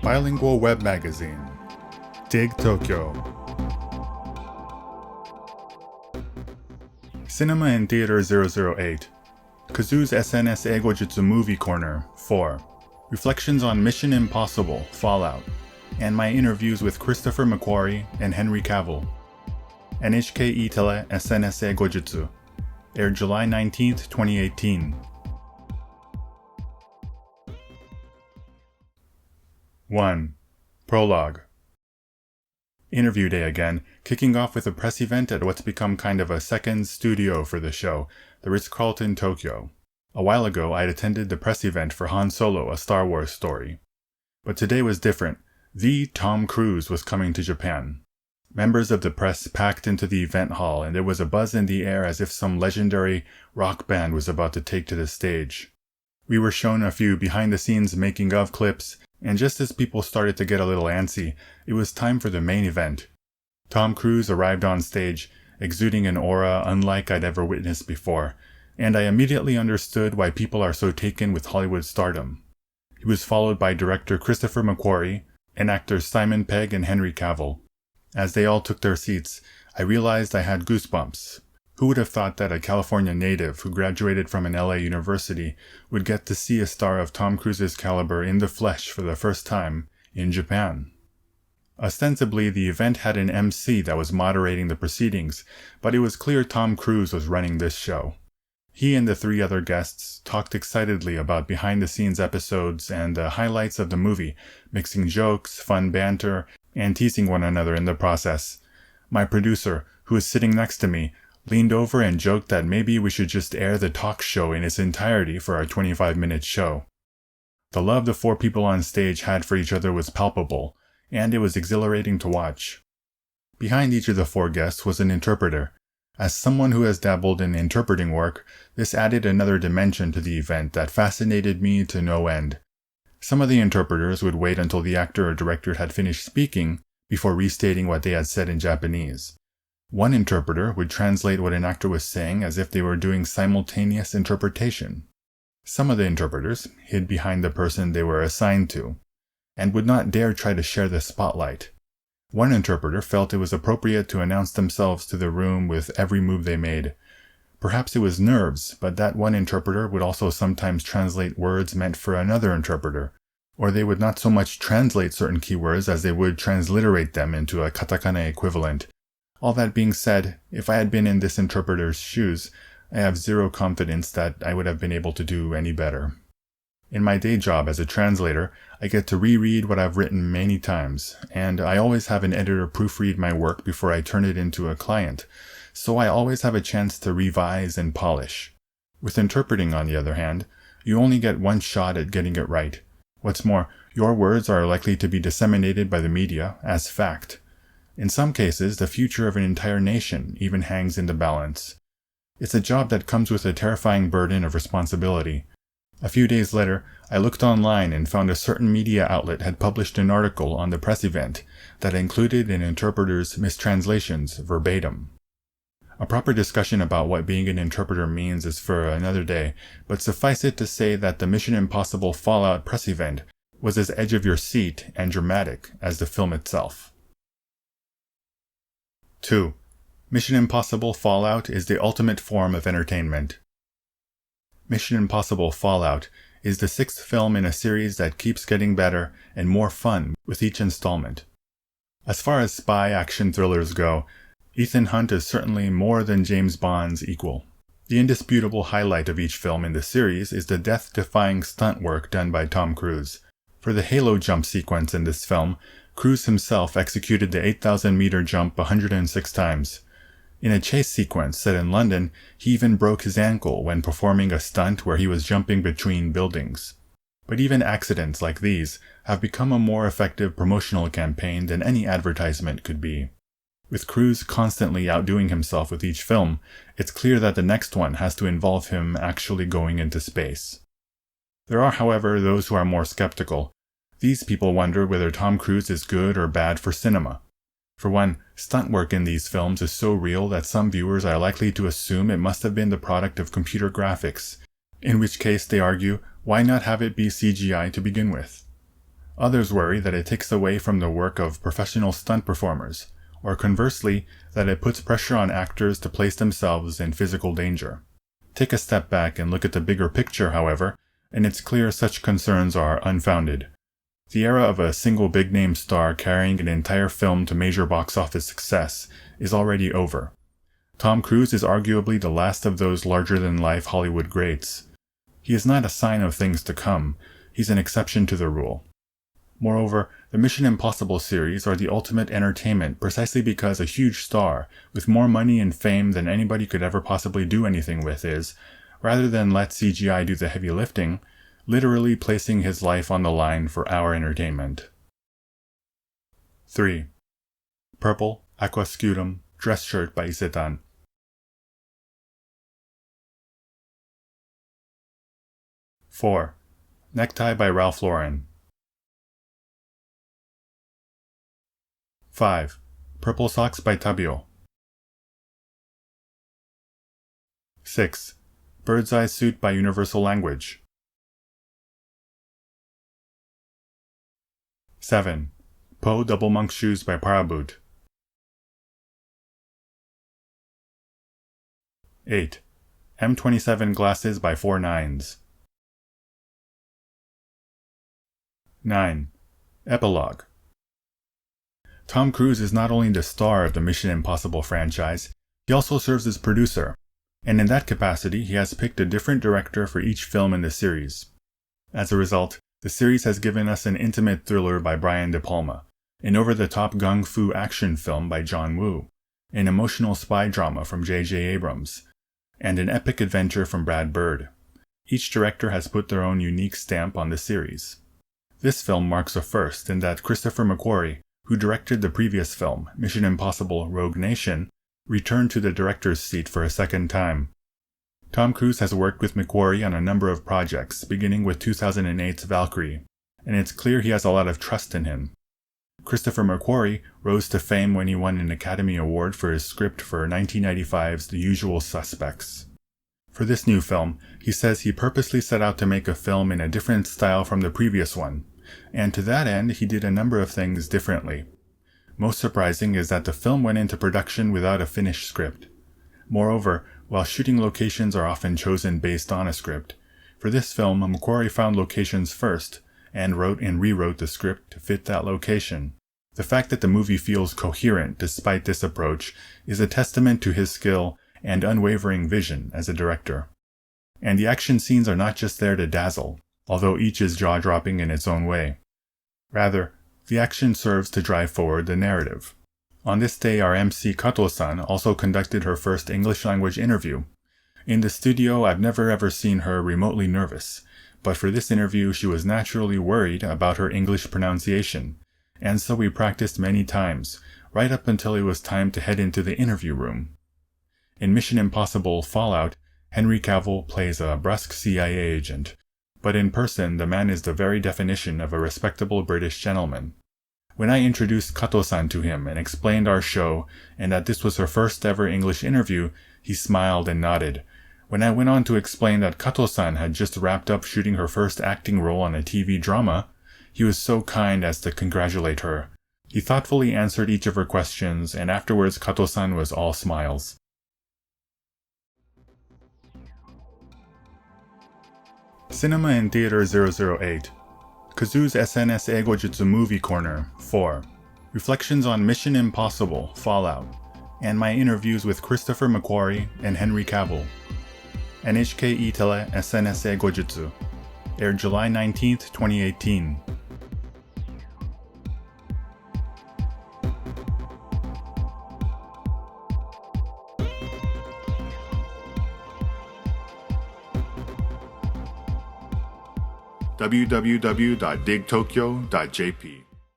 bilingual web magazine, Dig Tokyo. Cinema in Theater 008, KAZOO's SNS Eigojutsu Movie Corner 4, Reflections on Mission Impossible Fallout, and my interviews with Christopher McQuarrie and Henry Cavill. NHK E-Tele SNS Eigojutsu, aired July 19, 2018. 1. Prologue. Interview day again, kicking off with a press event at what's become kind of a second studio for the show, the Ritz-Carlton Tokyo. A while ago, I'd attended the press event for Han Solo, a Star Wars story. But today was different. The Tom Cruise was coming to Japan. Members of the press packed into the event hall, and there was a buzz in the air as if some legendary rock band was about to take to the stage. We were shown a few behind-the-scenes making-of clips, and just as people started to get a little antsy, it was time for the main event. Tom Cruise arrived on stage, exuding an aura unlike I'd ever witnessed before, and I immediately understood why people are so taken with Hollywood stardom. He was followed by director Christopher McQuarrie and actors Simon Pegg and Henry Cavill. As they all took their seats, I realized I had goosebumps. Who would have thought that a California native who graduated from an LA university would get to see a star of Tom Cruise's caliber in the flesh for the first time in Japan? Ostensibly, the event had an MC that was moderating the proceedings, but it was clear Tom Cruise was running this show. He and the three other guests talked excitedly about behind-the-scenes episodes and the highlights of the movie, mixing jokes, fun banter, and teasing one another in the process. My producer, who was sitting next to me, leaned over and joked that maybe we should just air the talk show in its entirety for our 25-minute show. The love the four people on stage had for each other was palpable, and it was exhilarating to watch. Behind each of the four guests was an interpreter. As someone who has dabbled in interpreting work, this added another dimension to the event that fascinated me to no end. Some of the interpreters would wait until the actor or director had finished speaking before restating what they had said in Japanese. One interpreter would translate what an actor was saying as if they were doing simultaneous interpretation. Some of the interpreters hid behind the person they were assigned to, and would not dare try to share the spotlight. One interpreter felt it was appropriate to announce themselves to the room with every move they made. Perhaps it was nerves, but that one interpreter would also sometimes translate words meant for another interpreter, or they would not so much translate certain keywords as they would transliterate them into a katakana equivalent. All that being said, if I had been in this interpreter's shoes, I have zero confidence that I would have been able to do any better. In my day job as a translator, I get to reread what I've written many times, and I always have an editor proofread my work before I turn it into a client, so I always have a chance to revise and polish. With interpreting, on the other hand, you only get one shot at getting it right. What's more, your words are likely to be disseminated by the media as fact. In some cases, the future of an entire nation even hangs in the balance. It's a job that comes with a terrifying burden of responsibility. A few days later, I looked online and found a certain media outlet had published an article on the press event that included an interpreter's mistranslations verbatim. A proper discussion about what being an interpreter means is for another day, but suffice it to say that the Mission Impossible Fallout press event was as edge of your seat and dramatic as the film itself. 2. Mission Impossible Fallout is the ultimate form of entertainment. Mission Impossible Fallout is the sixth film in a series that keeps getting better and more fun with each installment. As far as spy action thrillers go, Ethan Hunt is certainly more than James Bond's equal. The indisputable highlight of each film in the series is the death-defying stunt work done by Tom Cruise. For the Halo jump sequence in this film, Cruise himself executed the 8,000-meter jump 106 times. In a chase sequence set in London, he even broke his ankle when performing a stunt where he was jumping between buildings. But even accidents like these have become a more effective promotional campaign than any advertisement could be. With Cruise constantly outdoing himself with each film, it's clear that the next one has to involve him actually going into space. There are, however, those who are more skeptical. These people wonder whether Tom Cruise is good or bad for cinema. For one, stunt work in these films is so real that some viewers are likely to assume it must have been the product of computer graphics, in which case they argue, why not have it be CGI to begin with? Others worry that it takes away from the work of professional stunt performers, or conversely, that it puts pressure on actors to place themselves in physical danger. Take a step back and look at the bigger picture, however, and it's clear such concerns are unfounded. The era of a single big-name star carrying an entire film to major box office success is already over. Tom Cruise is arguably the last of those larger-than-life Hollywood greats. He is not a sign of things to come, he's an exception to the rule. Moreover, the Mission Impossible series are the ultimate entertainment precisely because a huge star, with more money and fame than anybody could ever possibly do anything with is, rather than let CGI do the heavy lifting, literally placing his life on the line for our entertainment. 3. Purple, Aquascutum, Dress Shirt by Isetan. 4. Necktie by Ralph Lauren. 5. Purple Socks by Tabio. 6. Bird's Eye Suit by Universal Language. 7. Poe Double Monk Shoes by Paraboot. 8. M27 Glasses by 4 Nines. 9. Epilogue. Tom Cruise is not only the star of the Mission Impossible franchise, he also serves as producer, and in that capacity he has picked a different director for each film in the series. As a result, the series has given us an intimate thriller by Brian De Palma, an over-the-top gung-fu action film by John Woo, an emotional spy drama from J.J. Abrams, and an epic adventure from Brad Bird. Each director has put their own unique stamp on the series. This film marks a first in that Christopher McQuarrie, who directed the previous film, Mission Impossible Rogue Nation, returned to the director's seat for a second time. Tom Cruise has worked with McQuarrie on a number of projects, beginning with 2008's Valkyrie, and it's clear he has a lot of trust in him. Christopher McQuarrie rose to fame when he won an Academy Award for his script for 1995's The Usual Suspects. For this new film, he says he purposely set out to make a film in a different style from the previous one, and to that end he did a number of things differently. Most surprising is that the film went into production without a finished script. Moreover, while shooting locations are often chosen based on a script, for this film McQuarrie found locations first, and wrote and rewrote the script to fit that location. The fact that the movie feels coherent despite this approach is a testament to his skill and unwavering vision as a director. And the action scenes are not just there to dazzle, although each is jaw-dropping in its own way. Rather, the action serves to drive forward the narrative. On this day, our MC Kato-san also conducted her first English-language interview. In the studio, I've never ever seen her remotely nervous, but for this interview she was naturally worried about her English pronunciation, and so we practiced many times, right up until it was time to head into the interview room. In Mission Impossible Fallout, Henry Cavill plays a brusque CIA agent, but in person the man is the very definition of a respectable British gentleman. When I introduced Kato-san to him and explained our show and that this was her first ever English interview, he smiled and nodded. When I went on to explain that Kato-san had just wrapped up shooting her first acting role on a TV drama, he was so kind as to congratulate her. He thoughtfully answered each of her questions, and afterwards Kato-san was all smiles. Cinema and Theater 008. KAZOO's SNS Eigojutsu Movie Corner 4. Reflections on Mission Impossible Fallout, and my interviews with Christopher McQuarrie and Henry Cavill. NHK E-Tele SNS Eigojutsu. Aired July 19, 2018. www.digtokyo.jp